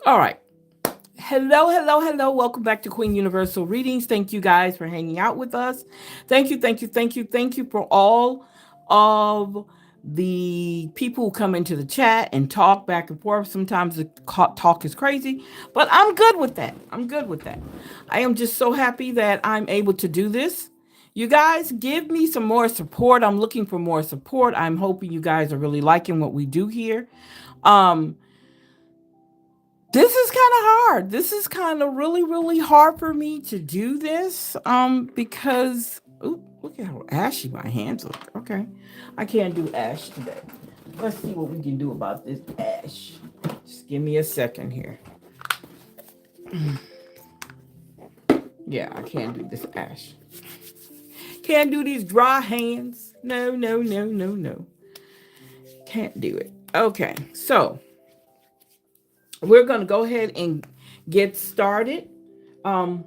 All right. Hello, hello, hello. Welcome back to Queen Universal Readings. Thank you guys for hanging out with us. Thank you for all of the people who come into the chat and talk back and forth. Sometimes the talk is crazy, but I'm good with that. I'm good with that. I am just so happy that I'm able to do this. You guys give me some more support. I'm looking for more support. I'm hoping you guys are really liking what we do here. Um, this is kind of hard. This is kind of really hard for me to do this because ooh, look at how ashy my hands look. Okay. I can't do ash today. Let's see what we can do about this ash. Just give me a second here. Yeah, I can't do this ash. Can't do these dry hands. No, no, no, no, no. Can't do it. Okay. So, we're going to go ahead and get started. Um,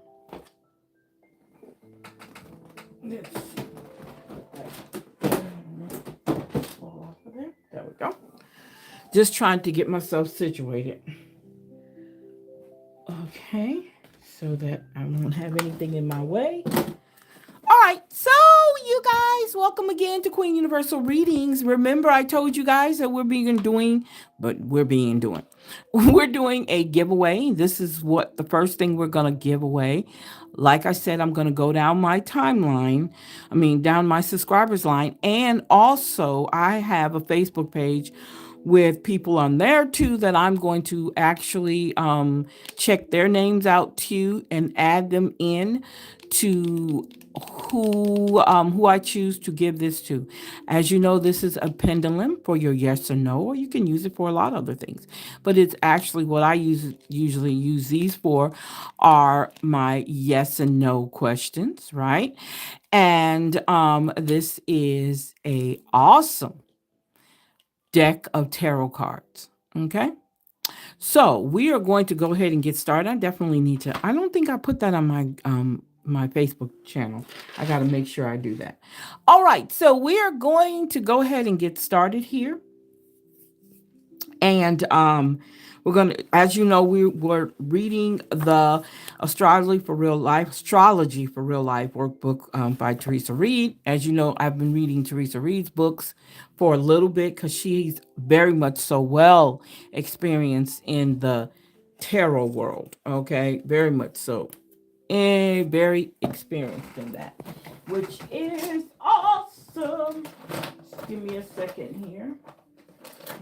let's see. There we go. Just trying to get myself situated. Okay, so that I won't have anything in my way. All right, so you guys, welcome again to Queen Universal Readings. Remember, I told you guys that we're doing a giveaway. This is what the first thing we're gonna give away. Like I said, I'm gonna go down my timeline. Down my subscribers line, and also I have a Facebook page with people on there too that I'm going to actually check their names out too and add them in to who I choose to give this to. As you know, this is a pendulum for your yes or no, or you can use it for a lot of other things. But it's actually what I usually use these for are my yes and no questions, right? And this is a awesome deck of tarot cards. Okay. So we are going to go ahead and get started. I definitely need to. I don't think I put that on my Facebook channel. I got to make sure I do that. All right. So we are going to go ahead and get started here. And we're going to, as you know, we were reading the Astrology for Real Life workbook by Theresa Reed. As you know, I've been reading Theresa Reed's books for a little bit because she's very much so well experienced in the tarot world. Okay, very much so. And very experienced in that, which is awesome. Just give me a second here.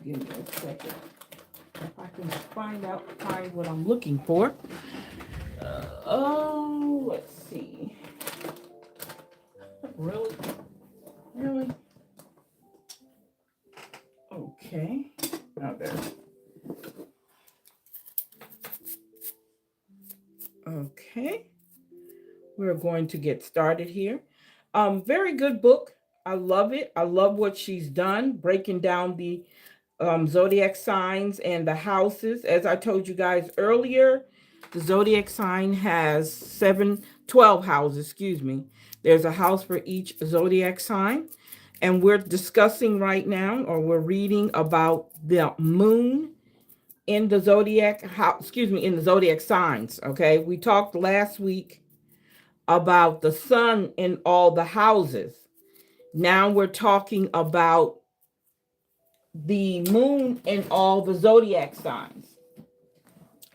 Give me a second. If I can find what I'm looking for. Let's see. Really? Really? Okay. Oh, there. Okay. We're going to get started here. Very good book. I love it. I love what she's done, breaking down the zodiac signs and the houses. As I told you guys earlier, the zodiac sign has 12 houses, excuse me. There's a house for each zodiac sign. And we're discussing right now, or we're reading about the moon in the zodiac in the zodiac signs. Okay. We talked last week about the sun in all the houses. Now we're talking about the moon in all the zodiac signs.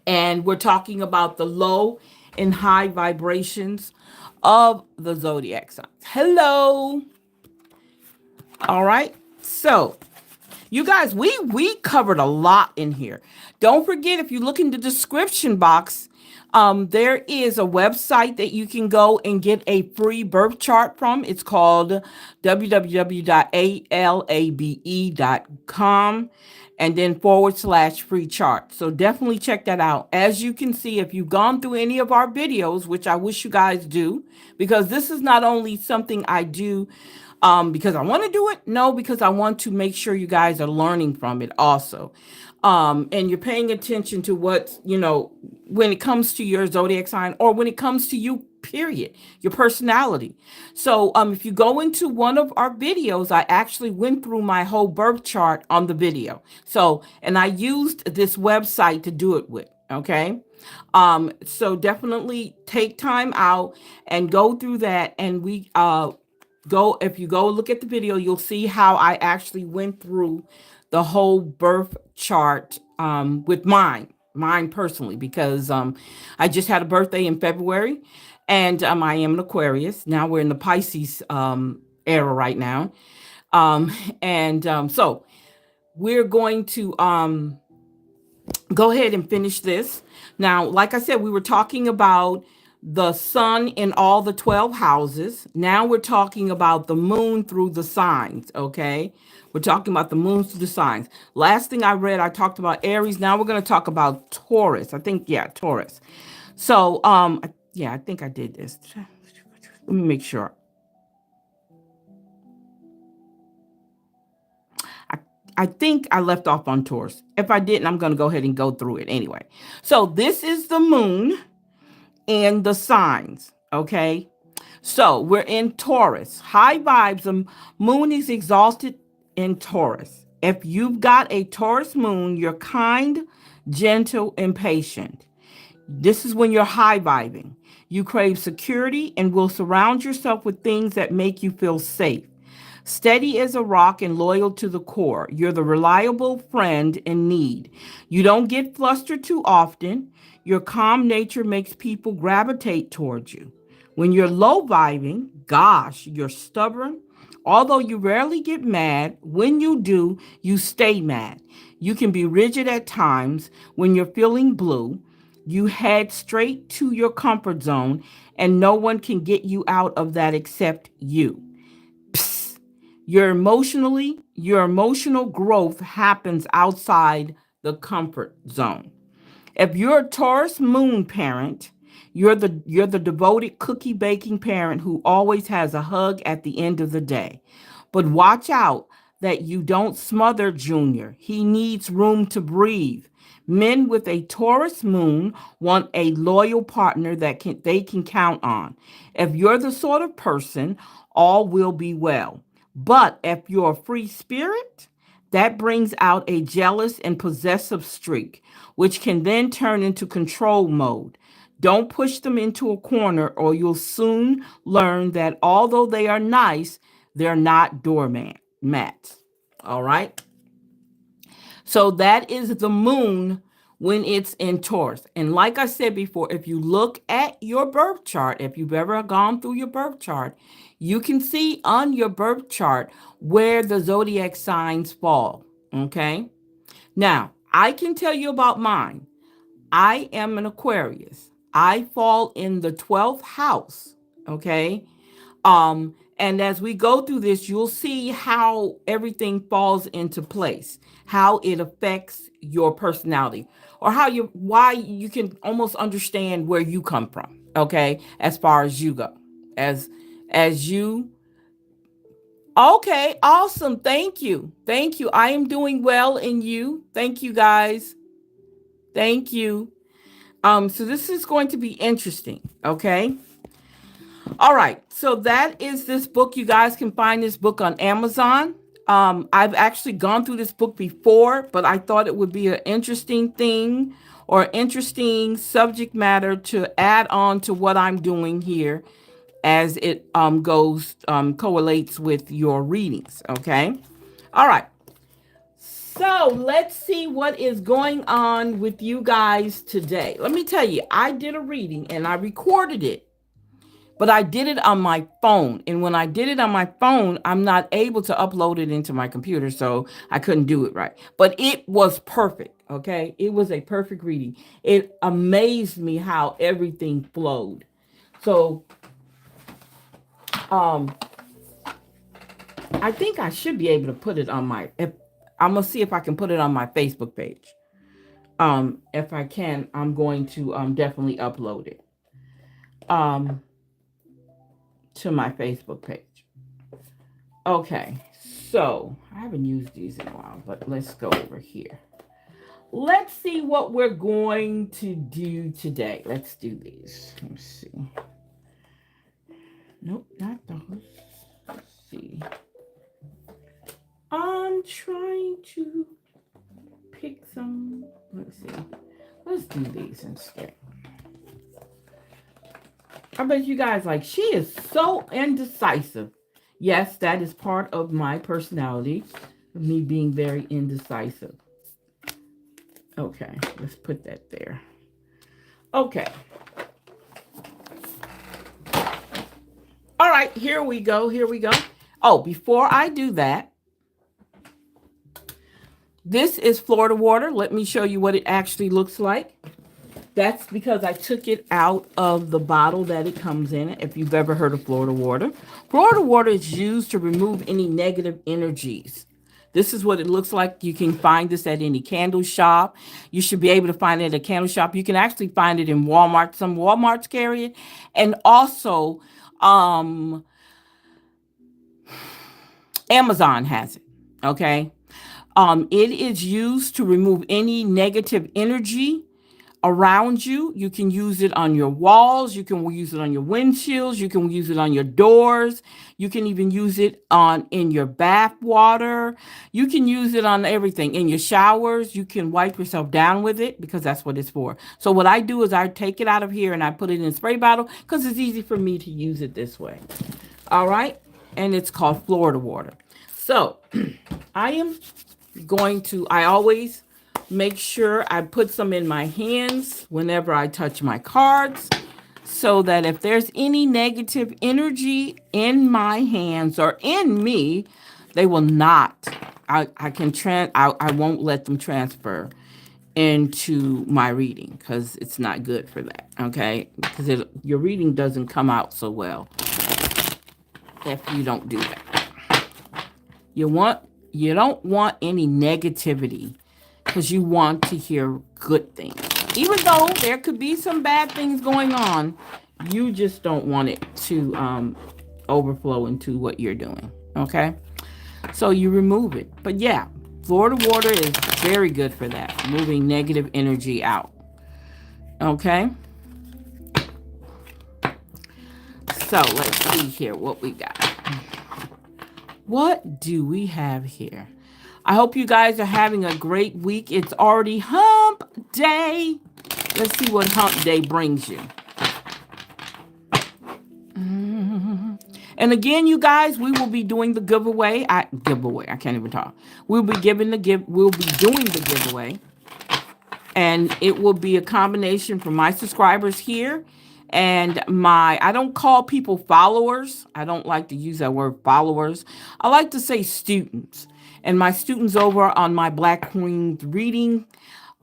And we're talking about the low and high vibrations of the zodiac signs. Hello. All right. So, you guys, we covered a lot in here. Don't forget, if you look in the description box, there is a website that you can go and get a free birth chart from. It's called www.alabe.com and then /free chart. So definitely check that out. As you can see, if you've gone through any of our videos, which I wish you guys do, because this is not only something I do because I want to do it. No, because I want to make sure you guys are learning from it also. And you're paying attention to what, when it comes to your zodiac sign or when it comes to you, period, your personality. So if you go into one of our videos, I actually went through my whole birth chart on the video. So, and I used this website to do it with. Okay. So definitely take time out and go through that. And if you go look at the video, you'll see how I actually went through the whole birth chart with mine personally, because I just had a birthday in February, and I am an Aquarius. Now we're in the Pisces era right now. Um, and so we're going to go ahead and finish this. Now, like I said, we were talking about the sun in all the 12 houses. Now we're talking about the moon through the signs, okay? We're talking about the moon through the signs. Last thing I read, I talked about Aries. Now we're going to talk about Taurus. I think, yeah, Taurus. So, yeah, I think I did this. Let me make sure. I, I think I left off on Taurus. If I didn't, I'm going to go ahead and go through it anyway. So this is the moon and the signs, okay? So we're in Taurus. High vibes. The moon is exalted in Taurus. If you've got a Taurus moon, you're kind, gentle, and patient. This is when you're high vibing. You crave security and will surround yourself with things that make you feel safe. Steady as a rock and loyal to the core. You're the reliable friend in need. You don't get flustered too often. Your calm nature makes people gravitate towards you. When you're low vibing, gosh, you're stubborn. Although you rarely get mad, when you do, you stay mad. You can be rigid at times. When you're feeling blue, you head straight to your comfort zone, and no one can get you out of that except you. Psst. Your emotional growth happens outside the comfort zone. If you're a Taurus moon parent, you're the devoted cookie baking parent who always has a hug at the end of the day. But watch out that you don't smother Junior. He needs room to breathe. Men with a Taurus moon want a loyal partner that they can count on. If you're the sort of person, all will be well. But if you're a free spirit, that brings out a jealous and possessive streak, which can then turn into control mode. Don't push them into a corner, or you'll soon learn that although they are nice, they're not doormats. All right. So that is the moon when it's in Taurus. And like I said before, if you look at your birth chart, if you've ever gone through your birth chart, you can see on your birth chart where the zodiac signs fall. Okay. Now, I can tell you about mine. I am an Aquarius. I fall in the 12th house. Okay. And as we go through this, you'll see how everything falls into place, how it affects your personality, or why you can almost understand where you come from. Okay, as far as you go, as you. Okay, awesome. Thank you. Thank you. I am doing well in you. Thank you guys. Thank you. So this is going to be interesting. Okay. All right. So that is this book. You guys can find this book on Amazon. I've actually gone through this book before, but I thought it would be an interesting thing or interesting subject matter to add on to what I'm doing here as it correlates with your readings. Okay. All right. So let's see what is going on with you guys today. Let me tell you, I did a reading and I recorded it, but I did it on my phone. And when I did it on my phone, I'm not able to upload it into my computer, so I couldn't do it right. But it was perfect, okay? It was a perfect reading. It amazed me how everything flowed. So, um, I think I should be able to put it on I'm gonna see if I can put it on my Facebook page. If I can, I'm going to definitely upload it to my Facebook page. Okay, so I haven't used these in a while, but let's go over here. Let's see what we're going to do today. Let's do these. Let's see. Nope, not those. Let's see. I'm trying to pick some. Let's see. Let's do these instead. I bet you guys like, she is so indecisive. Yes, that is part of my personality, me being very indecisive. Okay, let's put that there. Okay. All right, here we go. Here we go. Oh, before I do that, this is Florida water. Let me show you what it actually looks like. That's because I took it out of the bottle that it comes in. If you've ever heard of Florida water is used to remove any negative energies. This is what it looks like. You can find this at any candle shop. You should be able to find it at a candle shop. You can actually find it in Walmart. Some Walmarts carry it. And also, Amazon has it. Okay. It is used to remove any negative energy around you. You can use it on your walls. You can use it on your windshields. You can use it on your doors. You can even use it in your bath water. You can use it on everything. In your showers, you can wipe yourself down with it because that's what it's for. So what I do is I take it out of here and I put it in a spray bottle because it's easy for me to use it this way. All right. And it's called Florida water. So I always make sure I put some in my hands whenever I touch my cards so that if there's any negative energy in my hands or in me, they will not, I won't let them transfer into my reading because it's not good for that, okay? Because your reading doesn't come out so well if you don't do that. You don't want any negativity because you want to hear good things. Even though there could be some bad things going on, you just don't want it to overflow into what you're doing, okay? So you remove it. But yeah, Florida water is very good for that, moving negative energy out, okay? So let's see here what we got. What do we have here? I hope you guys are having a great week. It's already hump day. Let's see what hump day brings you. And again, you guys, we will be doing the giveaway. I can't even talk. We'll be doing the giveaway. And it will be a combination for my subscribers here and I don't call people followers. I don't like to use that word followers. I like to say students. And my students over on my Black Queens reading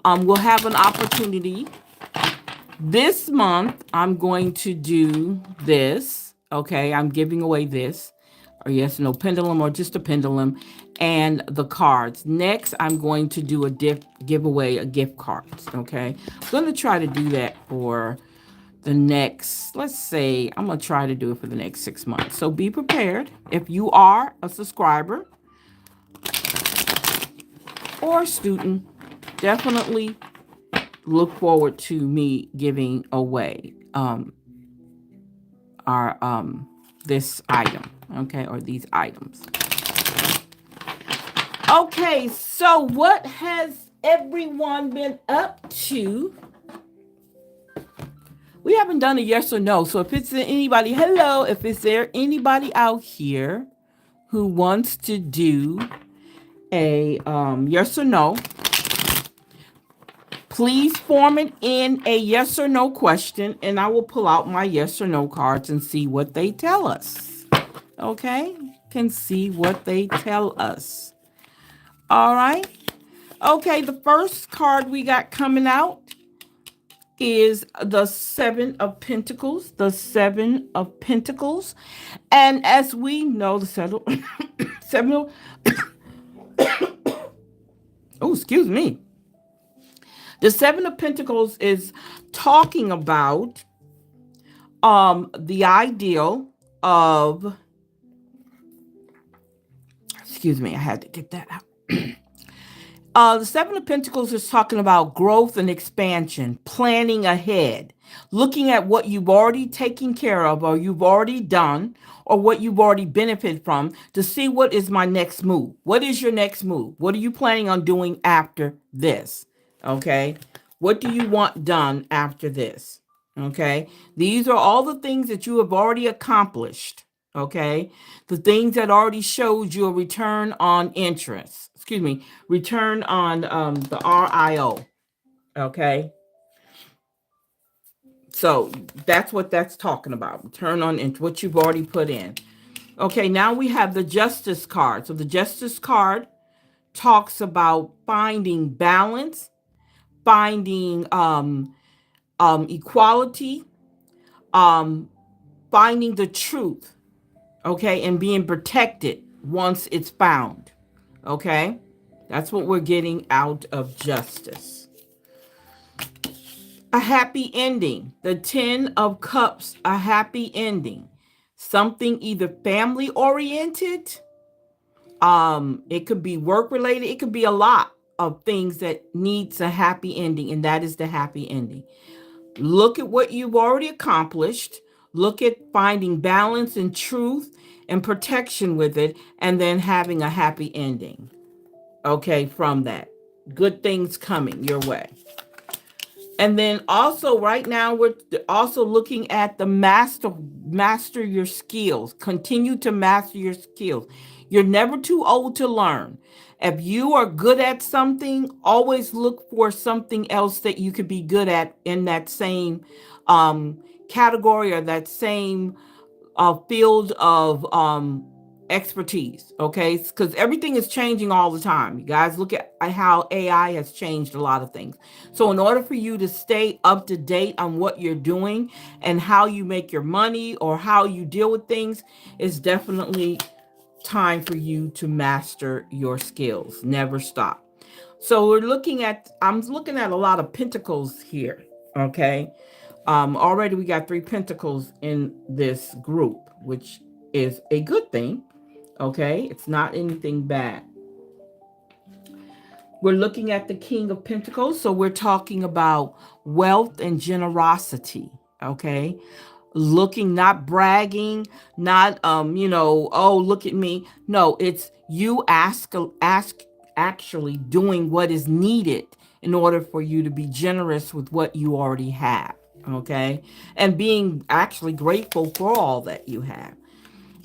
will have an opportunity. This month, I'm going to do this. Okay, I'm giving away this. Or yes, no pendulum or just a pendulum. And the cards. Next, I'm going to do giveaway a gift cards. Okay, I'm going to try to do that for the next, let's say, I'm going to try to do it for the next 6 months. So be prepared. If you are a subscriber or a student, definitely look forward to me giving away this item, okay, or these items. Okay, so what has everyone been up to? We haven't done a yes or no. So if it's anybody, hello, if it's there anybody out here who wants to do a yes or no, please form it in a yes or no question, and I will pull out my yes or no cards and see what they tell us. Okay? Can see what they tell us. All right? Okay, the first card we got coming out is the Seven of Pentacles. The Seven of Pentacles. And as we know, the Seven of... oh, excuse me. The Seven of Pentacles is talking about the ideal of... excuse me, I had to get that out. The Seven of Pentacles is talking about growth and expansion, planning ahead, looking at what you've already taken care of or you've already done or what you've already benefited from to see what is my next move. What is your next move? What are you planning on doing after this? Okay. What do you want done after this? Okay. These are all the things that you have already accomplished. Okay. The things that already showed you a return on interest. Excuse me, return on the RIO. Okay. So that's what that's talking about. Return on interest, what you've already put in. Okay. Now we have the justice card. So the justice card talks about finding balance, finding equality, um, finding the truth, okay, and being protected once it's found, okay? That's what we're getting out of justice. A happy ending. The 10 of Cups, a happy ending. Something either family oriented, it could be work related, it could be a lot of things that needs a happy ending, and that is the happy ending. Look at what you've already accomplished. Look at finding balance and truth and protection with it, and then having a happy ending. Okay, from that. Good things coming your way. And then also right now we're also looking at the master your skills. Continue to master your skills. You're never too old to learn. If you are good at something, always look for something else that you could be good at in that same category or that same field of expertise. Okay, because everything is changing all the time. You guys look at how AI has changed a lot of things. So in order for you to stay up to date on what you're doing and how you make your money or how you deal with things, it's definitely time for you to master your skills. Never stop. So I'm looking at a lot of pentacles here. Okay. Already we got 3 pentacles in this group, which is a good thing. Okay. It's not anything bad. We're looking at the King of Pentacles. So we're talking about wealth and generosity. Okay. Looking, not bragging, not oh, look at me. No, it's you ask actually doing what is needed in order for you to be generous with what you already have. Okay. And being actually grateful for all that you have.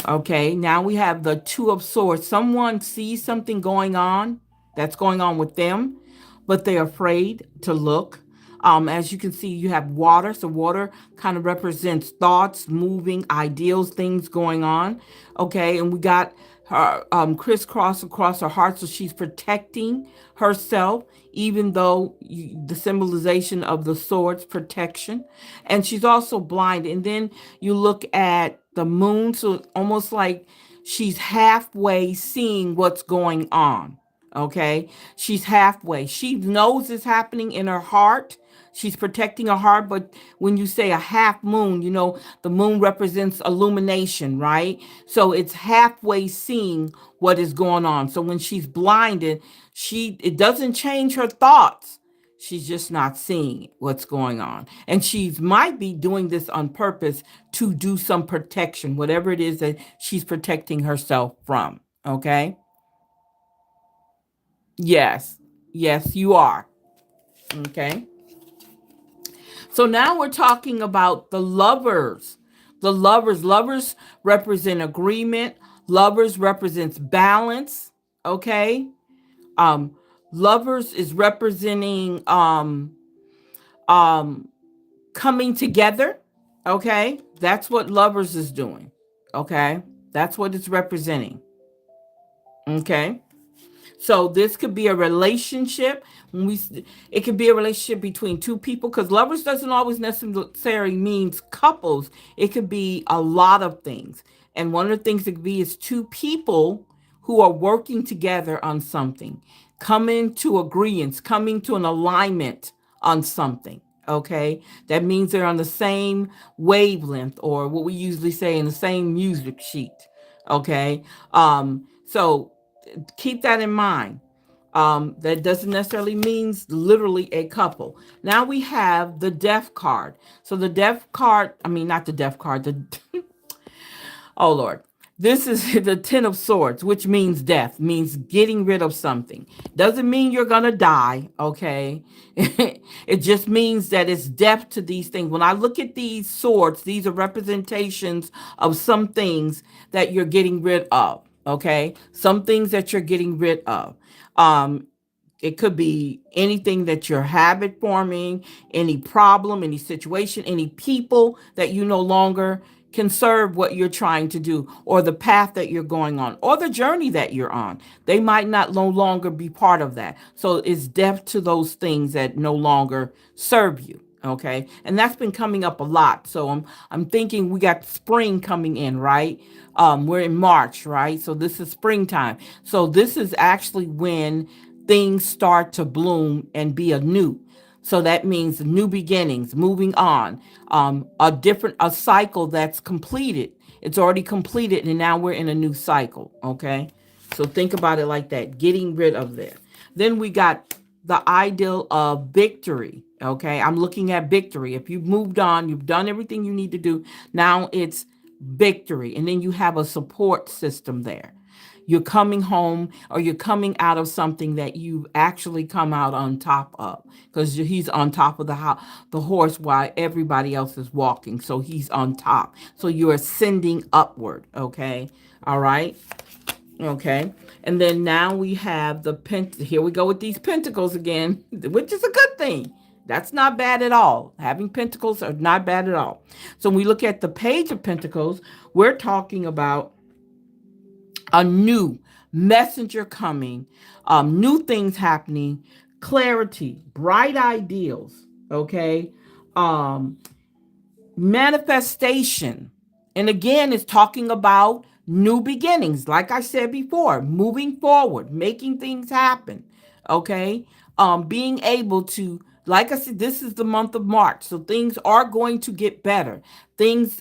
Okay, now we have the Two of Swords. Someone sees something going on that's going on with them, but they're afraid to look. As you can see, you have water. So water kind of represents thoughts, moving, ideals, things going on. Okay, and we got her crisscross across her heart. So she's protecting herself, even though the symbolization of the swords, protection. And she's also blind. And then you look at the moon. So it's almost like she's halfway seeing what's going on. Okay. She's halfway. She knows it's happening in her heart. She's protecting her heart. But when you say a half moon, the moon represents illumination, right? So it's halfway seeing what is going on. So when she's blinded, it doesn't change her thoughts. She's just not seeing what's going on. And she might be doing this on purpose to do some protection, whatever it is that she's protecting herself from. Okay? Yes. Yes, you are. Okay? So now we're talking about the lovers. The lovers represent agreement. Lovers represents balance. Okay? Um, lovers is representing um coming together. Okay, that's what lovers is doing. Okay, that's what it's representing. Okay, so this could be a relationship. It could be a relationship between two people, because lovers doesn't always necessarily means couples. It could be a lot of things, and one of the things it could be is two people who are working together on something, coming to agreements, coming to an alignment on something. Okay, that means they're on the same wavelength, or what we usually say, in the same music sheet. Okay, so keep that in mind. That doesn't necessarily means literally a couple. Now we have the death card. So the death card, I mean, not the death card, the oh Lord. This is the Ten of Swords, which means death, means getting rid of something. Doesn't mean you're going to die, okay? It just means that it's death to these things. When I look at these swords, these are representations of some things that you're getting rid of, okay? Some things that you're getting rid of. Um, it could be anything that you're habit forming, any problem, any situation, any people that you no longer can serve what you're trying to do, or the path that you're going on, or the journey that you're on. They might not no longer be part of that. So it's death to those things that no longer serve you. Okay. And that's been coming up a lot. So I'm thinking we got spring coming in, right? We're in March, right? So this is springtime. So this is actually when things start to bloom and be anew. So that means new beginnings, moving on, a cycle that's completed. It's already completed, and now we're in a new cycle. Okay, so think about it like that, getting rid of that. Then we got the ideal of victory. Okay, I'm looking at victory. If you've moved on, you've done everything you need to do. Now it's victory, and then you have a support system there. You're coming home, or you're coming out of something that you've actually come out on top of, because he's on top of the horse while everybody else is walking. So he's on top. So you're ascending upward. Okay. All right. Okay. And then now we have here we go with these pentacles again, which is a good thing. That's not bad at all. Having pentacles are not bad at all. So when we look at the page of pentacles, we're talking about a new messenger coming, new things happening, clarity, bright ideals, okay? Um, Manifestation. And again, it's talking about new beginnings. Like I said before, moving forward, making things happen. Okay. Being able to, like I said, this is the month of March. So things are going to get better. Things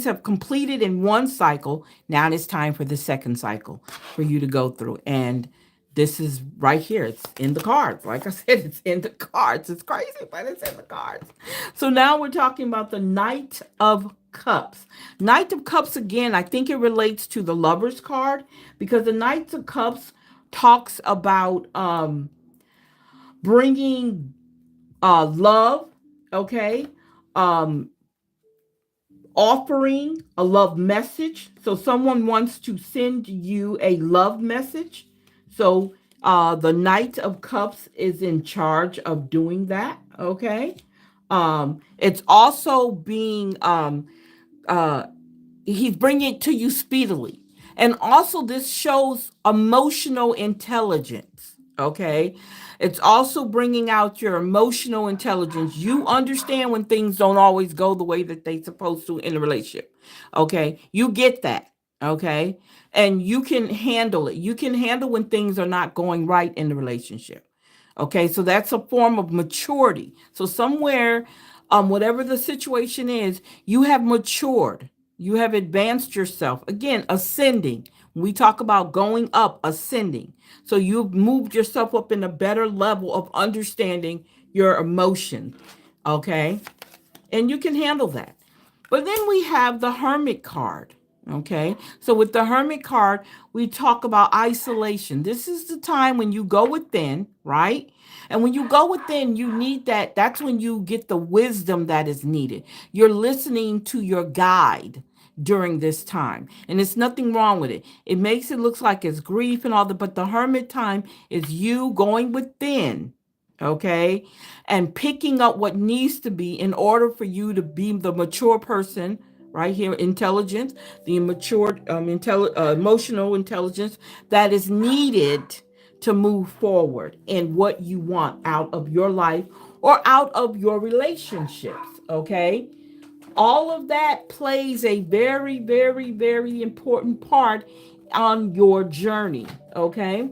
have completed in one cycle. Now it's time for the second cycle for you to go through. And this is right here. It's in the cards. Like I said, it's in the cards. It's crazy, but it's in the cards. So now we're talking about the Knight of Cups. Knight of Cups, again, I think it relates to the Lover's card, because the Knight of Cups talks about bringing love, okay? Um, Offering a love message. So someone wants to send you a love message. So the Knight of Cups is in charge of doing that. Okay. It's also being uh, he's bringing it to you speedily. And also, this shows emotional intelligence. Okay. It's also bringing out your emotional intelligence. You understand when things don't always go the way that they supposed to in a relationship. Okay. You get that. Okay. And you can handle it. You can handle when things are not going right in the relationship. Okay, so that's a form of maturity. So somewhere, whatever the situation is, you have matured. You have advanced yourself. Again, ascending. When we talk about going up, ascending. So you've moved yourself up in a better level of understanding your emotion. Okay, and you can handle that. But then we have the Hermit card. Okay, so with the Hermit card, we talk about isolation. This is the time when you go within, right? And when you go within, you need that. That's when you get the wisdom that is needed. You're listening to your guide during this time. And it's nothing wrong with it. It makes it look like it's grief and all that, but the hermit time is you going within, okay, and picking up what needs to be in order for you to be the mature person. Right here, intelligence, the mature emotional intelligence that is needed to move forward in what you want out of your life or out of your relationships. Okay, all of that plays a very, very, very important part on your journey. Okay,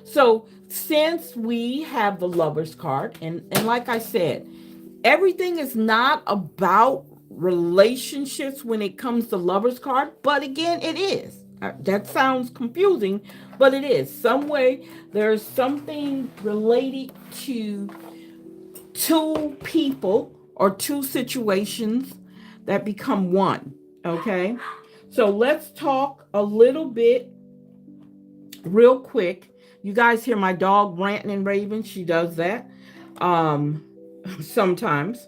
so since we have the Lover's card, and like I said, everything is not about relationships when it comes to Lover's card, but again, it is. That sounds confusing, but it is. Some way there's something related to two people or two situations that become one. Okay. So let's talk a little bit real quick. You guys hear my dog ranting and raving? She does that um sometimes.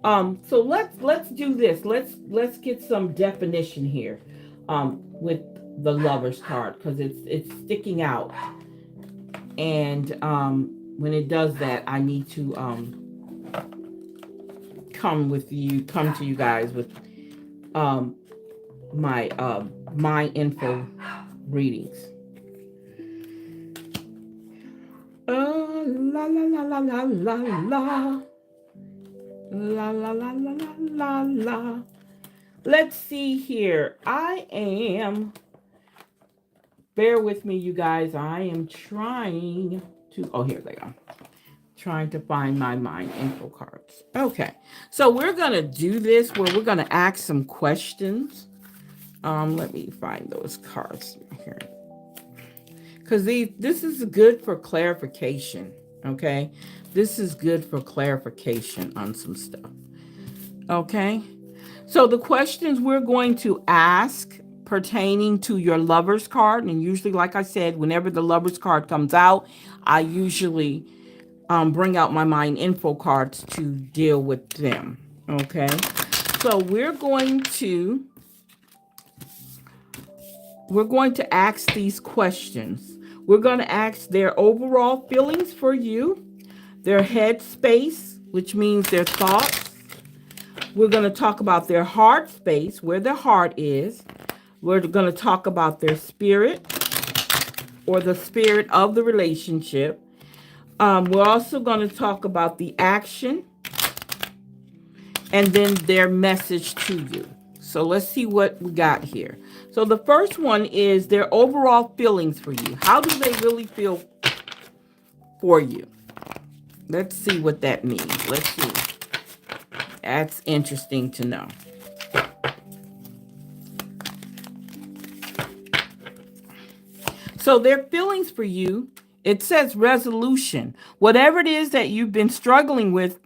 So let's do this. Let's get some definition here with the Lover's card, because it's sticking out. And when it does that, I need to come to you guys with um my info readings. La la la la la la la la la la la la la. Let's see here. I am. Bear with me, you guys. I am trying to. Oh, here they go. Trying to find my mind info cards. Okay, so we're gonna do this where we're gonna ask some questions. Let me find those cards here, because this is good for clarification. Okay, this is good for clarification on some stuff. Okay, so the questions we're going to ask pertaining to your Lover's card, and usually, like I said, whenever the Lover's card comes out, I usually bring out my mind info cards to deal with them. Okay, so we're going to ask these questions. We're going to ask their overall feelings for you, their head space, which means their thoughts. We're going to talk about their heart space, where their heart is. We're going to talk about their spirit, or the spirit of the relationship. We're also going to talk about the action, and then their message to you. So let's see what we got here. So the first one is their overall feelings for you. How do they really feel for you? Let's see what that means. Let's see. That's interesting to know. So their feelings for you, it says resolution. Whatever it is that you've been struggling with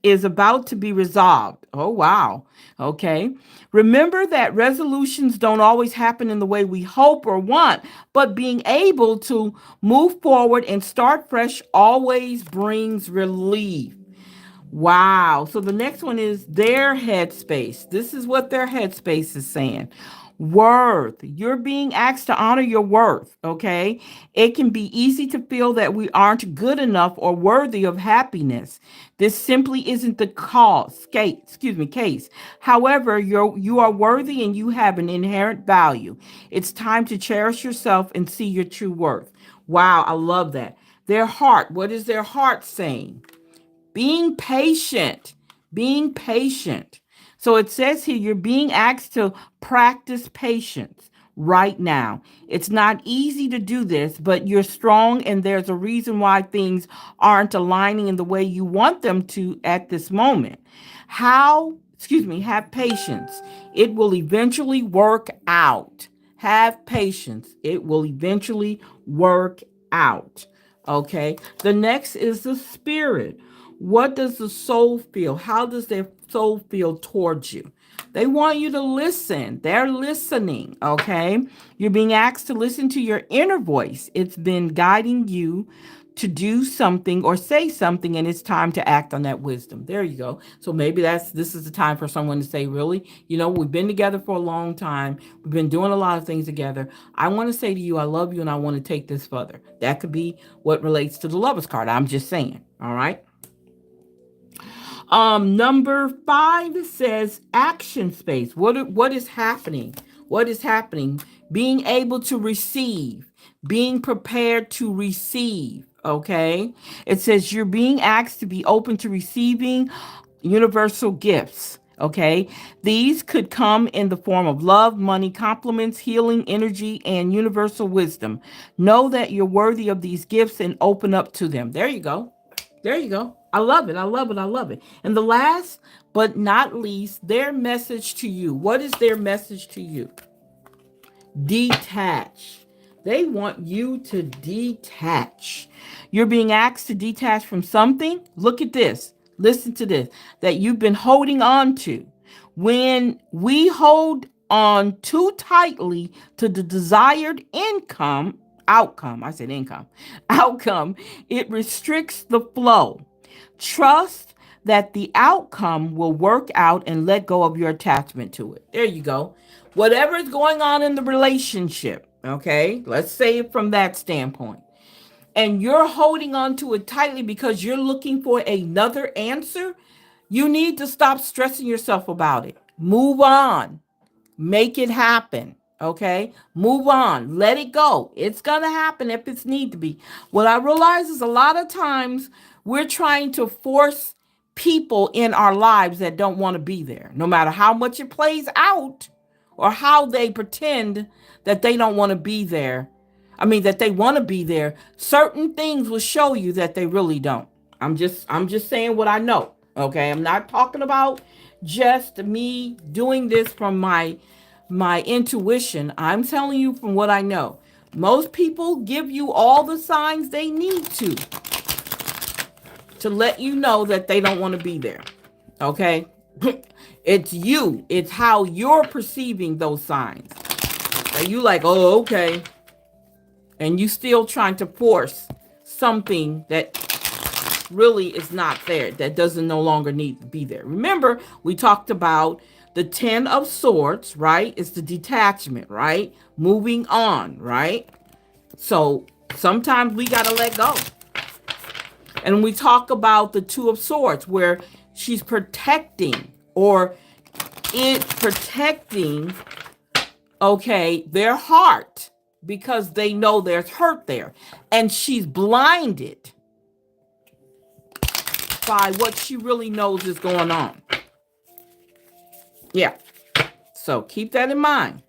is about to be resolved. Oh, wow. Okay. Remember that resolutions don't always happen in the way we hope or want, but being able to move forward and start fresh always brings relief. Wow. So the next one is their headspace. This is what their headspace is saying. Worth. You're being asked to honor your worth, okay? It can be easy to feel that we aren't good enough or worthy of happiness. This simply isn't the case. However, you are worthy and you have an inherent value. It's time to cherish yourself and see your true worth. Wow, I love that. Their heart. What is their heart saying? Being patient, being patient. So it says here, you're being asked to practice patience right now. It's not easy to do this, but you're strong, and there's a reason why things aren't aligning in the way you want them to at this moment. Have patience. It will eventually work out. Have patience. It will eventually work out. Okay. The next is the spirit. What does the soul feel? How does their soul feel towards you? They want you to listen. They're listening, okay? You're being asked to listen to your inner voice. It's been guiding you to do something or say something, and it's time to act on that wisdom. There you go. So maybe this is the time for someone to say, really, we've been together for a long time. We've been doing a lot of things together. I want to say to you, I love you, and I want to take this further. That could be what relates to the Lover's card. I'm just saying, all right? Number 5 says action space. What is happening? What is happening? Being able to receive, being prepared to receive. Okay. It says you're being asked to be open to receiving universal gifts. Okay. These could come in the form of love, money, compliments, healing, energy, and universal wisdom. Know that you're worthy of these gifts and open up to them. There you go. There you go. I love it. I love it. I love it. And the last but not least, their message to you. What is their message to you? Detach. They want you to detach. You're being asked to detach from something. Look at this. Listen to this. That you've been holding on to. When we hold on too tightly to the desired outcome, I said income, outcome, it restricts the flow. Trust that the outcome will work out and let go of your attachment to it. There you go. Whatever is going on in the relationship, okay, let's say it from that standpoint, and you're holding on to it tightly because you're looking for another answer, you need to stop stressing yourself about it. Move on. Make it happen. Okay? Move on. Let it go. It's going to happen if it's need to be. What I realize is a lot of times we're trying to force people in our lives that don't want to be there, no matter how much it plays out or how they pretend that they don't want to be there. I mean, that they want to be there. Certain things will show you that they really don't. I'm just saying what I know. Okay? I'm not talking about just me doing this from my intuition. I'm telling you from what I know. Most people give you all the signs they need to let you know that they don't want to be there. Okay? It's you. It's how you're perceiving those signs. Are you like, oh, okay. And you still trying to force something that really is not there, that doesn't no longer need to be there. Remember, we talked about the 10 of swords, right? It's the detachment, right? Moving on, right? So sometimes we got to let go. And we talk about the 2 of swords, where she's protecting, or it's protecting, okay, their heart, because they know there's hurt there. And she's blinded by what she really knows is going on. Yeah. So keep that in mind.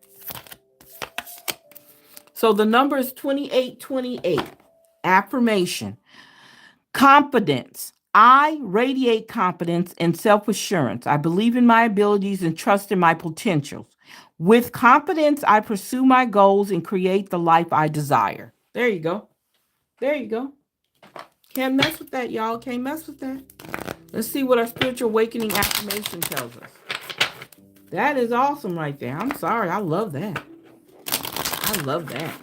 So the number is 2828. Affirmation. Confidence. I radiate confidence and self-assurance. I believe in my abilities and trust in my potentials. With confidence, I pursue my goals and create the life I desire. There you go. There you go. Can't mess with that, y'all. Can't mess with that. Let's see what our spiritual awakening affirmation tells us. That is awesome right there. I'm sorry. I love that. I love that.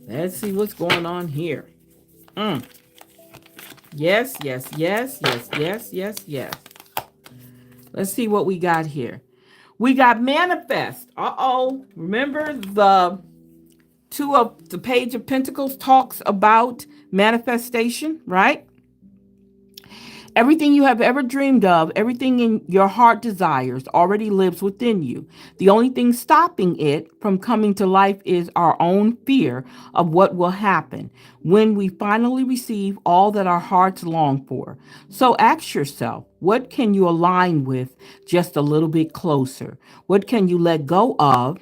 Let's see what's going on here. Yes, yes, yes, yes, yes, yes, yes. Let's see what we got here. We got manifest. Uh-oh. Remember the Page of Pentacles talks about manifestation, right? Everything you have ever dreamed of, everything in your heart desires already lives within you. The only thing stopping it from coming to life is our own fear of what will happen when we finally receive all that our hearts long for. So ask yourself, what can you align with just a little bit closer? What can you let go of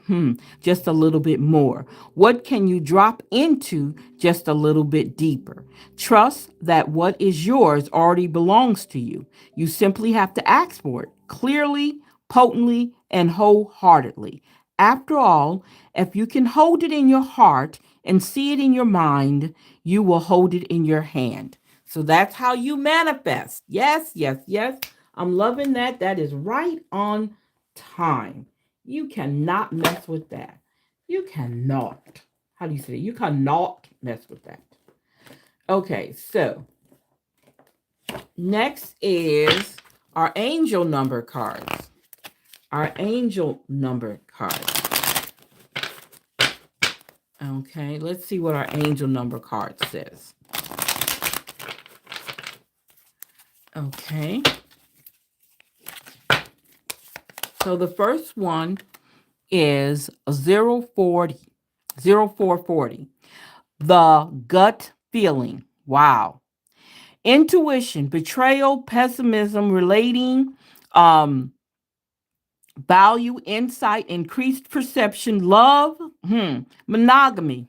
just a little bit more? What can you drop into just a little bit deeper? Trust that what is yours already belongs to you. You simply have to ask for it clearly, potently, and wholeheartedly. After all, if you can hold it in your heart and see it in your mind, you will hold it in your hand. So that's how you manifest. Yes, yes, yes. I'm loving that. That is right on time. You cannot mess with that. You cannot. How do you say it? You cannot mess with that. Okay, so next is our angel number cards. Our angel number cards. Okay, let's see what our angel number card says. Okay. So the first one is 0440. The gut feeling. Wow. Intuition, betrayal, pessimism, relating, value, insight, increased perception, love, monogamy.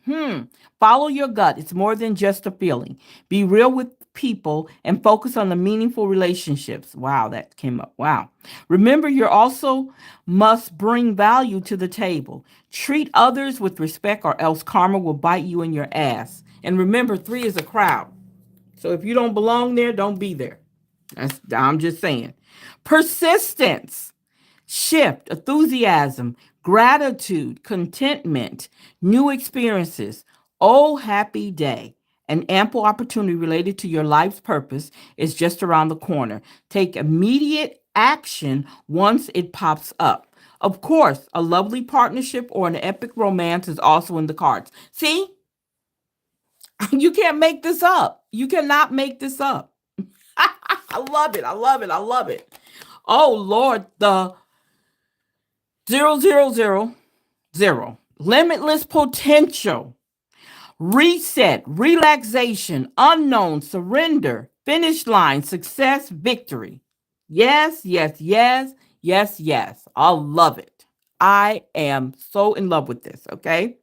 Follow your gut. It's more than just a feeling. Be real with people and focus on the meaningful relationships. Wow, that came up. Wow. Remember, you also must bring value to the table. Treat others with respect, or else karma will bite you in your ass. And remember, 3 is a crowd. So if you don't belong there, don't be there. I'm just saying. Persistence. shift, enthusiasm, gratitude, contentment, new experiences. Oh, happy day. An ample opportunity related to your life's purpose is just around the corner. Take immediate action once it pops up. Of course, a lovely partnership or an epic romance is also in the cards. See, you can't make this up. You cannot make this up. I love it. I love it. I love it. Oh, Lord, the 0000. Limitless potential. Reset, relaxation, unknown, surrender, finish line, success, victory. Yes, yes, yes, yes, yes. I love it. I am so in love with this, okay?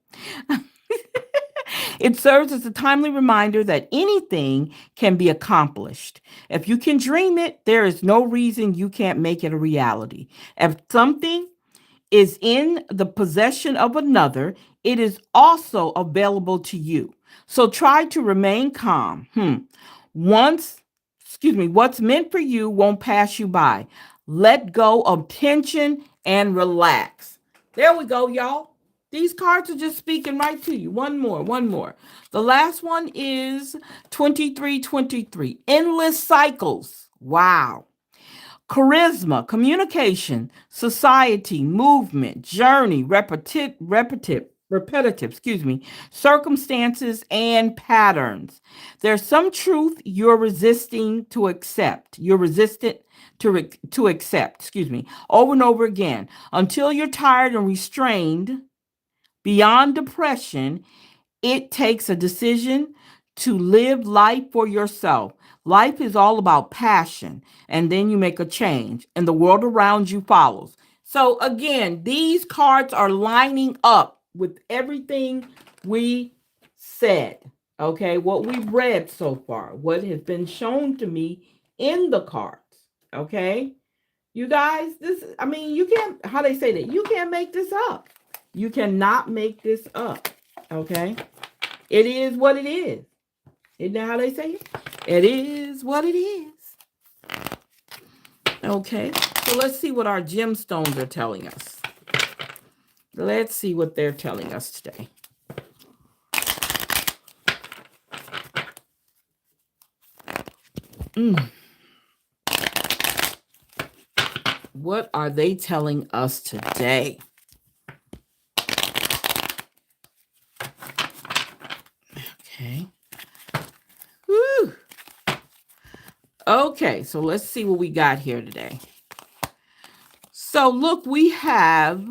It serves as a timely reminder that anything can be accomplished. If you can dream it, there is no reason you can't make it a reality. If something is in the possession of another, it is also available to you. So try to remain calm. Once, what's meant for you won't pass you by. Let go of tension and relax. There we go, y'all. These cards are just speaking right to you. One more, one more. The last one is 2323. Endless cycles. Wow. Charisma, communication, society, movement, journey, repetitive, circumstances and patterns. There's some truth you're resisting to accept. You're resistant to accept, over and over again until you're tired and restrained beyond depression. It takes a decision to live life for yourself. Life is all about passion, and then you make a change, and the world around you follows. So, again, these cards are lining up with everything we said, okay? What we've read so far, what has been shown to me in the cards, okay? You guys, you can't, how they say that, you can't make this up. You cannot make this up, okay? It is what it is. Isn't that how they say it? It is what it is. Okay, so let's see what our gemstones are telling us. Let's see what they're telling us today. What are they telling us today? Okay. Woo. Okay, so let's see what we got here today. So look, we have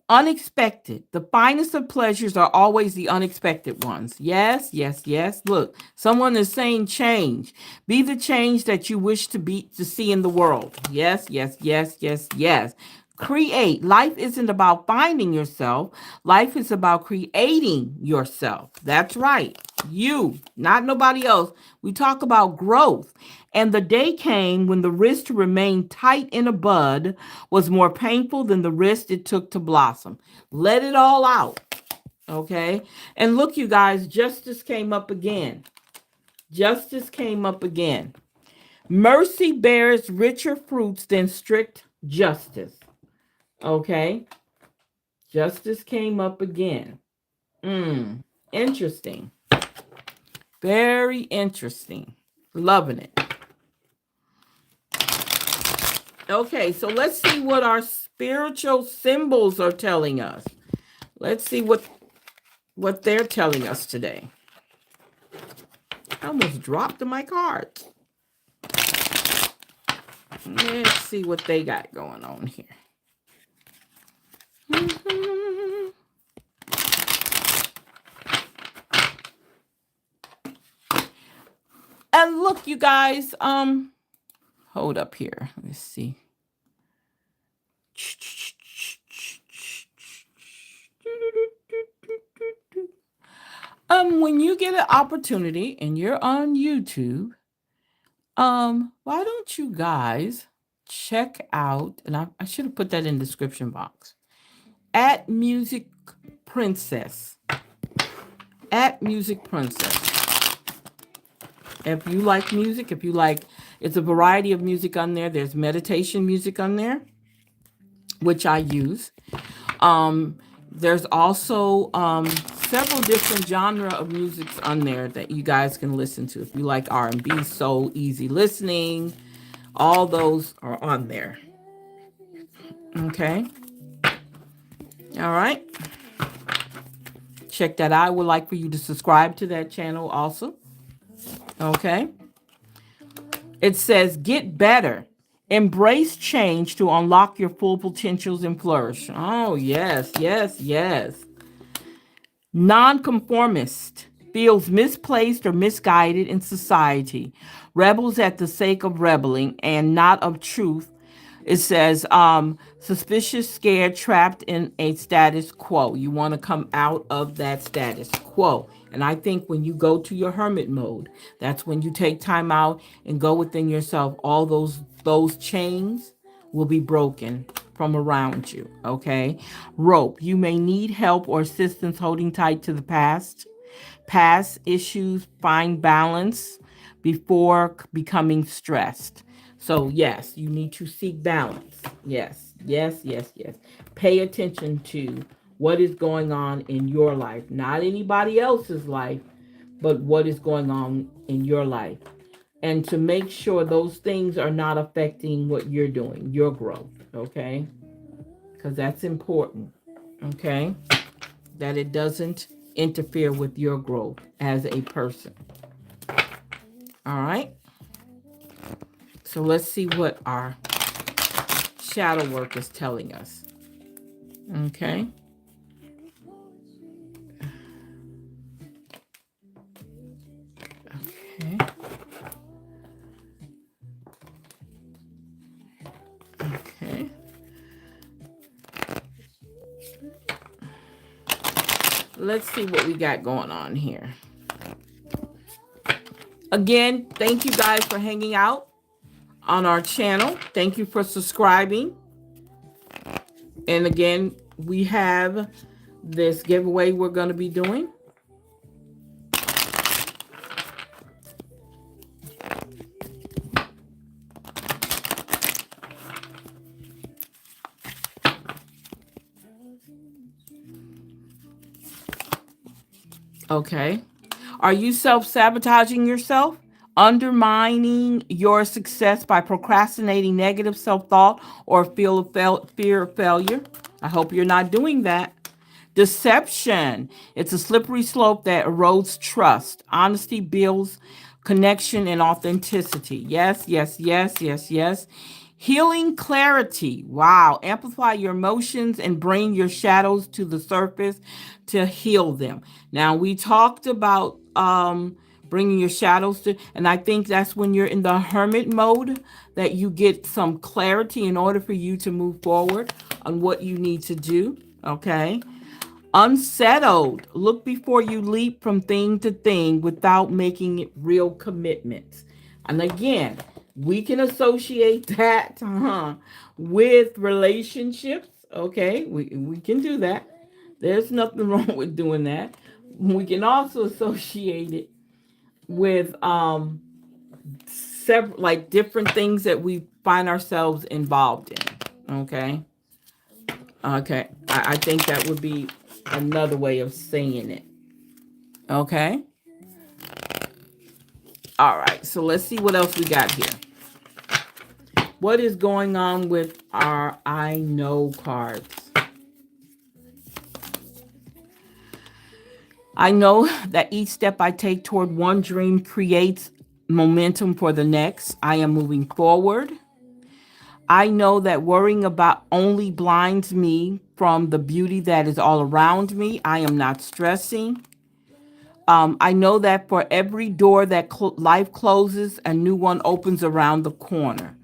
unexpected. The finest of pleasures are always the unexpected ones. Yes, yes, yes. Look, someone is saying change. Be the change that you wish to see in the world. Yes, yes, yes, yes, yes. Create. Life isn't about finding yourself. Life is about creating yourself. That's right. You, not nobody else. We talk about growth. And the day came when the risk to remain tight in a bud was more painful than the risk it took to blossom. Let it all out. Okay? And look, you guys, justice came up again. Justice came up again. Mercy bears richer fruits than strict justice. Okay? Justice came up again. Interesting. Very interesting. Loving it. Okay, so let's see what our spiritual symbols are telling us. Let's see what they're telling us today. I almost dropped my cards. Let's see what they got going on here. And look, you guys, hold up here. Let's see. When you get an opportunity and you're on YouTube, why don't you guys check out, and I should have put that in the description box, at Music Princess. At Music Princess. If you like music, it's a variety of music on there. There's meditation music on there. which I use. There's also several different genre of musics on there that you guys can listen to. If you like R&B, soul, easy listening, all those are on there. Okay. All right. Check that out. I would like for you to subscribe to that channel also. Okay. It says, get better. Embrace change to unlock your full potentials and flourish. Oh, yes, yes, yes. Nonconformist feels misplaced or misguided in society, rebels at the sake of rebelling and not of truth. It says, suspicious, scared, trapped in a status quo. You want to come out of that status quo. And I think when you go to your hermit mode, that's when you take time out and go within yourself. All those chains will be broken from around you. Okay. Rope. You may need help or assistance holding tight to the past issues, find balance before becoming stressed. So, yes, you need to seek balance. Yes, yes, yes, yes. Pay attention to what is going on in your life, not anybody else's life, but what is going on in your life. And to make sure those things are not affecting what you're doing, your growth, okay? Because that's important, okay? That it doesn't interfere with your growth as a person. All right. So let's see what our shadow work is telling us. Okay. Okay. Okay. Let's see what we got going on here. Again, thank you guys for hanging out on our channel. Thank you for subscribing. And again, we have this giveaway we're going to be doing. Okay. Are you self-sabotaging yourself? Undermining your success by procrastinating negative self-thought or fear of failure? I hope you're not doing that. Deception. It's a slippery slope that erodes trust. Honesty builds connection and authenticity. Yes, yes, yes, yes, yes. Healing clarity. Wow. Amplify your emotions and bring your shadows to the surface to heal them. Now, we talked about bringing your shadows to, and I think that's when you're in the hermit mode that you get some clarity in order for you to move forward on what you need to do. Okay. Unsettled. Look before you leap from thing to thing without making it real commitments. And again, we can associate that with relationships. Okay, we can do that. There's nothing wrong with doing that. We can also associate it with several like different things that we find ourselves involved in. Okay. Okay. I think that would be another way of saying it. Okay. All right. So let's see what else we got here. What is going on with our I know cards? I know that each step I take toward one dream creates momentum for the next. I am moving forward. I know that worrying about only blinds me from the beauty that is all around me. I am not stressing. I know that for every door that life closes, a new one opens around the corner.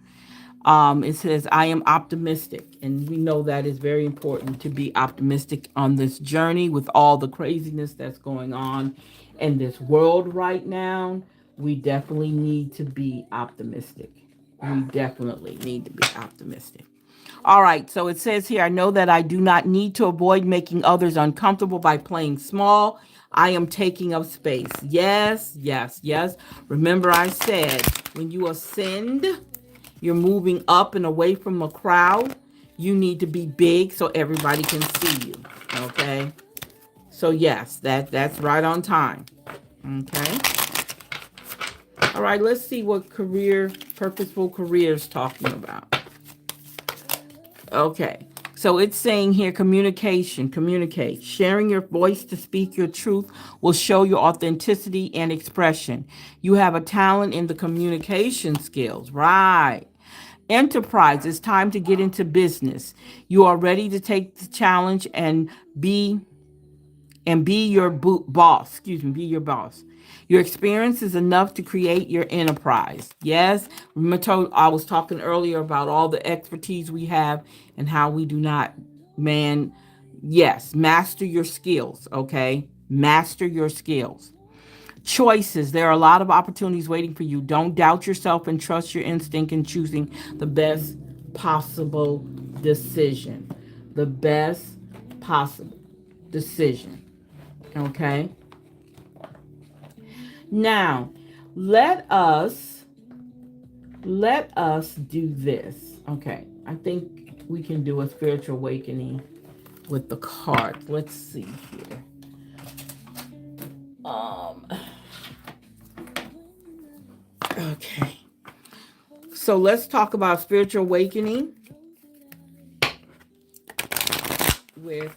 It says, I am optimistic. And we know that is very important to be optimistic on this journey with all the craziness that's going on in this world right now. We definitely need to be optimistic. We definitely need to be optimistic. All right, so it says here, I know that I do not need to avoid making others uncomfortable by playing small. I am taking up space. Yes, yes, yes. Remember I said, when you ascend, you're moving up and away from a crowd. You need to be big so everybody can see you. Okay. So yes, that's right on time. Okay. All right, let's see what purposeful career is talking about. Okay. So it's saying here communication, communicate. Sharing your voice to speak your truth will show your authenticity and expression. You have a talent in the communication skills. Right. Enterprise, it's time to get into business. You are ready to take the challenge be be your boss. Excuse me, be your boss. Your experience is enough to create your enterprise. Yes, remember I was talking earlier about all the expertise we have and how we do not, man. Yes, master your skills. Okay, master your skills. Choices. There are a lot of opportunities waiting for you. Don't doubt yourself and trust your instinct in choosing the best possible decision. The best possible decision. Okay. Now, let us do this. Okay. I think we can do a spiritual awakening with the cards. Let's see here. Um okay. So let's talk about spiritual awakening with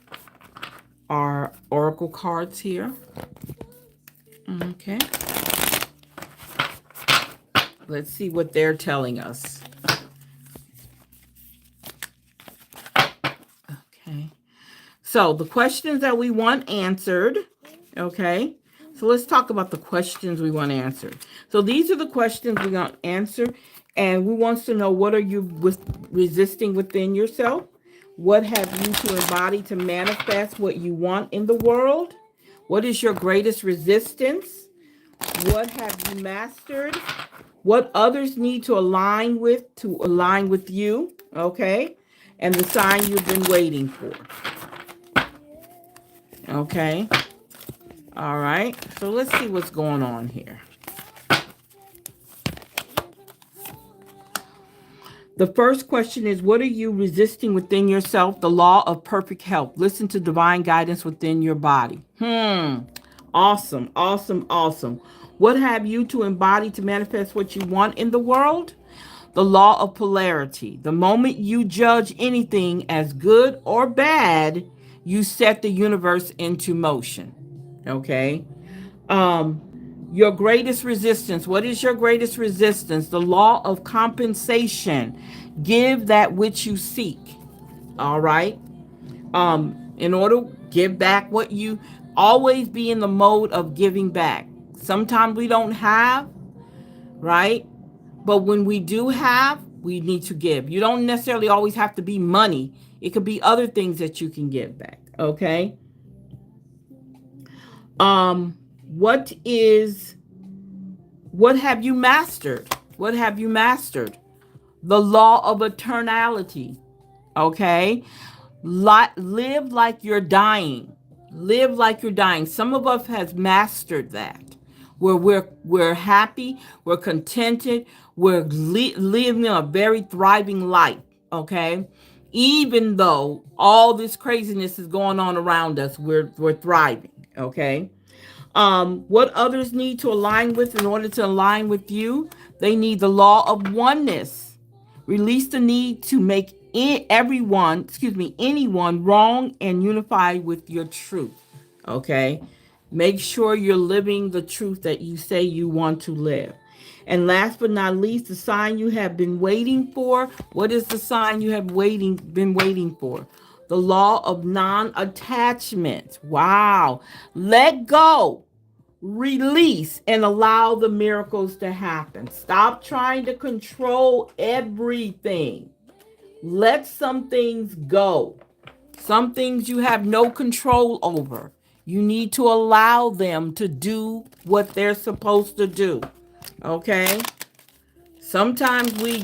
our oracle cards here. Okay. Let's see what they're telling us. Okay. So the questions that we want answered. Okay. So let's talk about the questions we want answered. So these are the questions we want answered. And we want to know, what are you resisting within yourself? What have you to embody to manifest what you want in the world? What is your greatest resistance? What have you mastered? What others need to align with you? Okay. And the sign you've been waiting for. Okay. All right. So let's see what's going on here. The first question is, what are you resisting within yourself? The law of perfect health. Listen to divine guidance within your body. Awesome, awesome, awesome. What have you to embody to manifest what you want in the world? The law of polarity. The moment you judge anything as good or bad, you set the universe into motion. Okay. Um, your greatest resistance. What is your greatest resistance? The law of compensation. Give that which you seek. All right. In order to give back what you always be in the mode of giving back. Sometimes we don't have, right? But when we do have, we need to give. You don't necessarily always have to be money. It could be other things that you can give back. Okay. What is What have you mastered? What have you mastered? The law of eternality. Okay? Live like you're dying. Live like you're dying. Some of us has mastered that. Where we're happy, we're contented, we're living a very thriving life. Okay? Even though all this craziness is going on around us, we're thriving. Okay? What others need to align with in order to align with you, they need the law of oneness. Release the need to make anyone wrong and unify with your truth. Okay? Make sure you're living the truth that you say you want to live. And last but not least, the sign you have been waiting for. What is the sign you have been waiting for? The law of non-attachment. Wow. Let go, release, and allow the miracles to happen. Stop trying to control everything. Let some things go. Some things you have no control over. You need to allow them to do what they're supposed to do. Okay? Sometimes we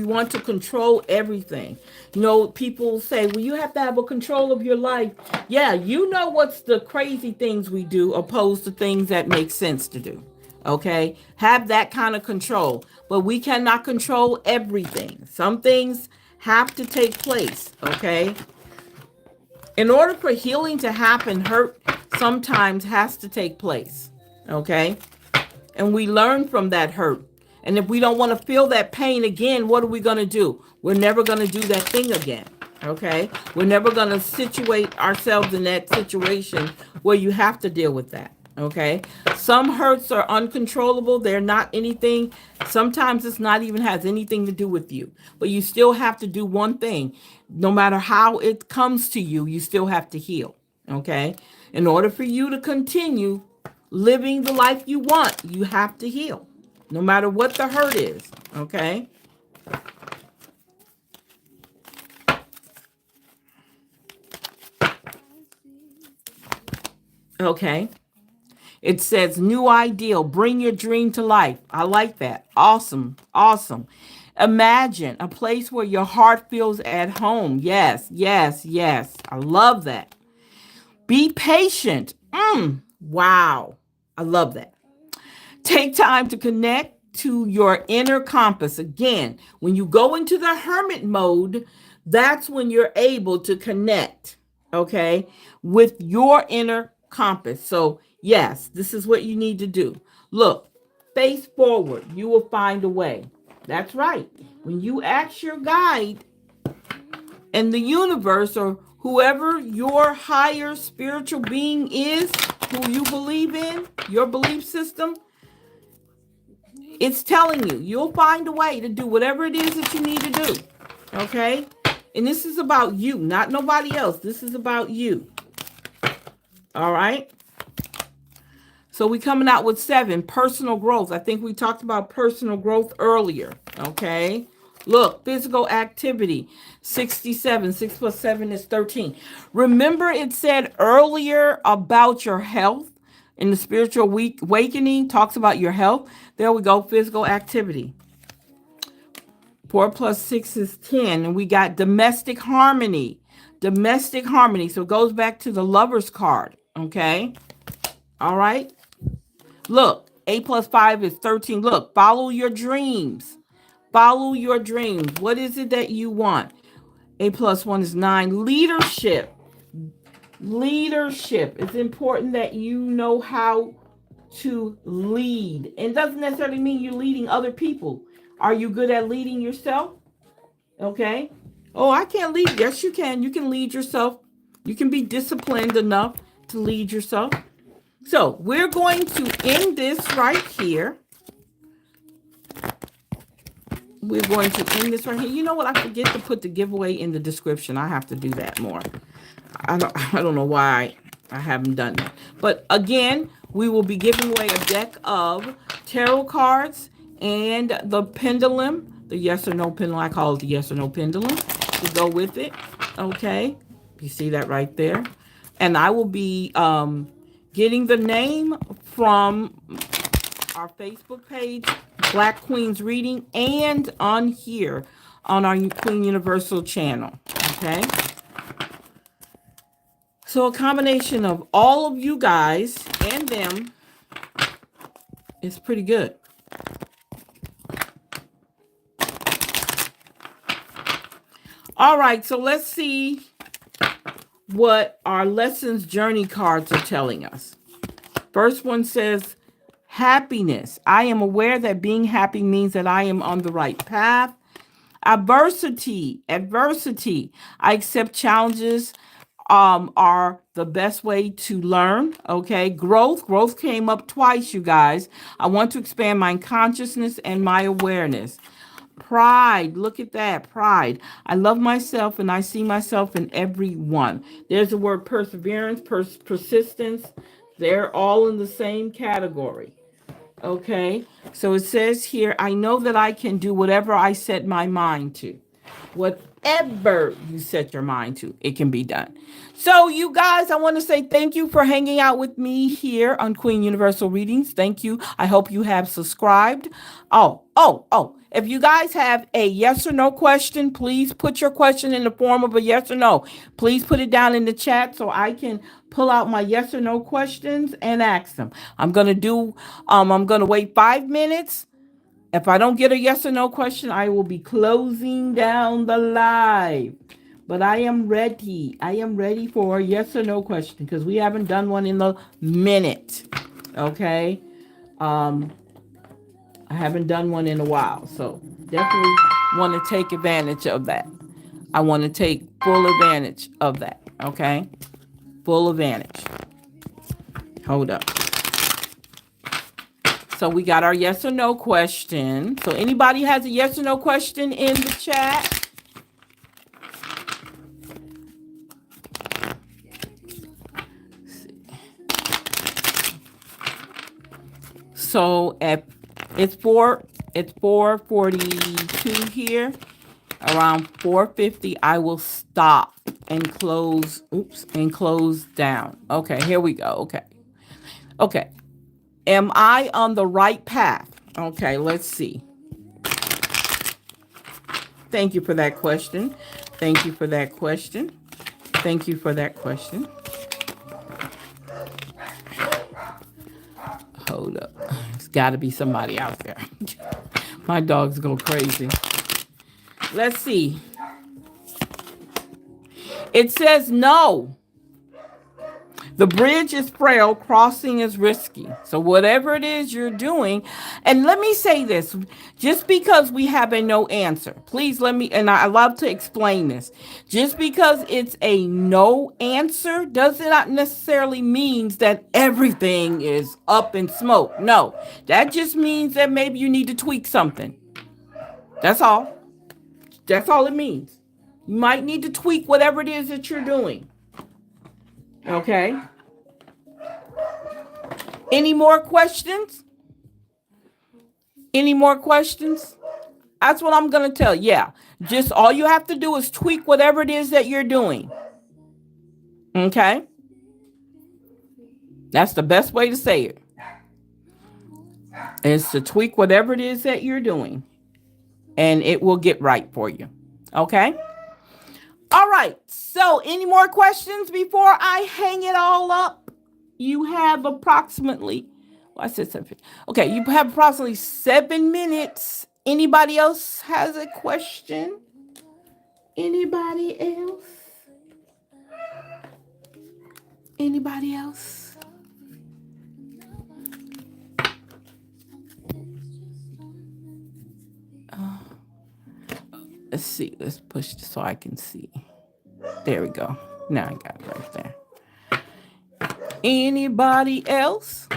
want to control everything. You know, people say, well, you have to have a control of your life. Yeah, you know what's the crazy things we do opposed to things that make sense to do. Okay? Have that kind of control. But we cannot control everything. Some things have to take place, okay? In order for healing to happen, hurt sometimes has to take place, okay? And we learn from that hurt. And if we don't want to feel that pain again, what are we going to do? We're never going to do that thing again. Okay? We're never going to situate ourselves in that situation where you have to deal with that. Okay? Some hurts are uncontrollable. They're not anything. Sometimes it's not even has anything to do with you. But you still have to do one thing. No matter how it comes to you, you still have to heal. Okay? In order for you to continue living the life you want, you have to heal, no matter what the hurt is, okay? Okay. It says, new ideal, bring your dream to life. I like that. Awesome. Awesome. Imagine a place where your heart feels at home. Yes, yes, yes. I love that. Be patient. Wow. I love that. Take time to connect to your inner compass. Again, when you go into the hermit mode, that's when you're able to connect, okay, with your inner compass. So, yes, this is what you need to do. Look, face forward. You will find a way. That's right. When you ask your guide and the universe or whoever your higher spiritual being is, who you believe in, your belief system, it's telling you, you'll find a way to do whatever it is that you need to do. Okay? And this is about you, not nobody else. This is about you. All right? So we coming out with 7, personal growth. I think we talked about personal growth earlier. Okay? Look, physical activity, 67. 6 plus 7 is 13. Remember it said earlier about your health in the spiritual awakening, talks about your health. There we go, physical activity. 4 plus 6 is 10. And we got domestic harmony. Domestic harmony. So it goes back to the lover's card. Okay? All right? Look, 8 plus 5 is 13. Look, follow your dreams. Follow your dreams. What is it that you want? 8 plus 1 is 9. Leadership. Leadership. It's important that you know how to lead. It doesn't necessarily mean you're leading other people. Are you good at leading yourself? Okay. Oh, I can't lead. Yes, you can. You can lead yourself. You can be disciplined enough to lead yourself. So we're going to end this right here. We're going to end this right here. You know what? I forget to put the giveaway in the description. I have to do that more. I don't know why I haven't done that. But again, we will be giving away a deck of tarot cards and the pendulum, the yes or no pendulum. I call it the yes or no pendulum to go with it. Okay. You see that right there. And I will be getting the name from our Facebook page, Black Queens Reading, and on here on our Queen Universal channel. Okay. So a combination of all of you guys and them is pretty good. All right, so let's see what our lessons journey cards are telling us. First one says, happiness. I am aware that being happy means that I am on the right path. Adversity. I accept challenges are the best way to learn. Okay. Growth came up twice, you guys. I want to expand my consciousness and my awareness. Pride. Look at that. Pride. I love myself and I see myself in everyone. There's the word perseverance, persistence. They're all in the same category. Okay. So it says here, I know that I can do whatever I set my mind to. Whatever you set your mind to, it can be done. So, you guys, I want to say thank you for hanging out with me here on Queen Universal Readings. Thank you. I hope you have subscribed. Oh. If you guys have a yes or no question, please put your question in the form of a yes or no. Please put it down in the chat so I can pull out my yes or no questions and ask them. I'm going to wait 5 minutes If I don't get a yes or no question, I will be closing down the live. But I am ready. I am ready for a yes or no question because we haven't done one in a minute. Okay. Um, I haven't done one in a while. So definitely want to take advantage of that. I want to take full advantage of that. Okay. Full advantage. Hold up. So we got our yes or no question. So anybody has a yes or no question in the chat? So at it's 4:42 here. Around 4:50, I will stop and close. Oops, and close down. Okay, here we go. Okay. Okay. Am I on the right path? Okay, let's see. Thank you for that question. Thank you for that question. Thank you for that question. Hold up. There's got to be somebody out there. My dogs go crazy. Let's see. It says no. The bridge is frail, crossing is risky. So whatever it is you're doing, and let me say this, just because we have a no answer, please let me, and I love to explain this. Just because it's a no answer does not necessarily means that everything is up in smoke. No, that just means that maybe you need to tweak something. That's all. That's all it means. You might need to tweak whatever it is that you're doing. Okay? Any more questions? Any more questions? That's what I'm going to tell you. Yeah. Just all you have to do is tweak whatever it is that you're doing. Okay? That's the best way to say it. Is to tweak whatever it is that you're doing. And it will get right for you. Okay? All right. So, any more questions before I hang it all up? You have approximately, well, I said 7. Okay, you have approximately 7 minutes. Anybody else has a question? Anybody else? Anybody else? Let's see. Let's push this so I can see. There we go. Now I got it right there. Anybody else?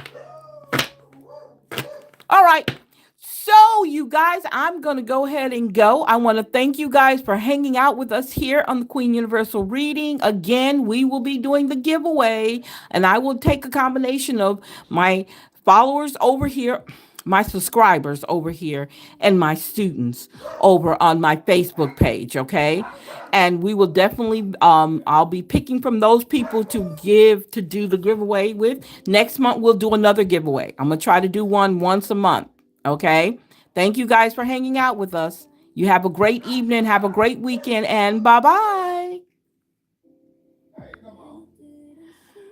All right. So, you guys, I'm going to go ahead and go. I want to thank you guys for hanging out with us here on the Queen Universal Reading. Again, we will be doing the giveaway, and I will take a combination of my followers over here, my subscribers over here, and my students over on my Facebook page, okay? And we will definitely, I'll be picking from those people to do the giveaway with. Next month, we'll do another giveaway. I'm going to try to do one once a month, okay? Thank you guys for hanging out with us. You have a great evening, have a great weekend, and bye-bye.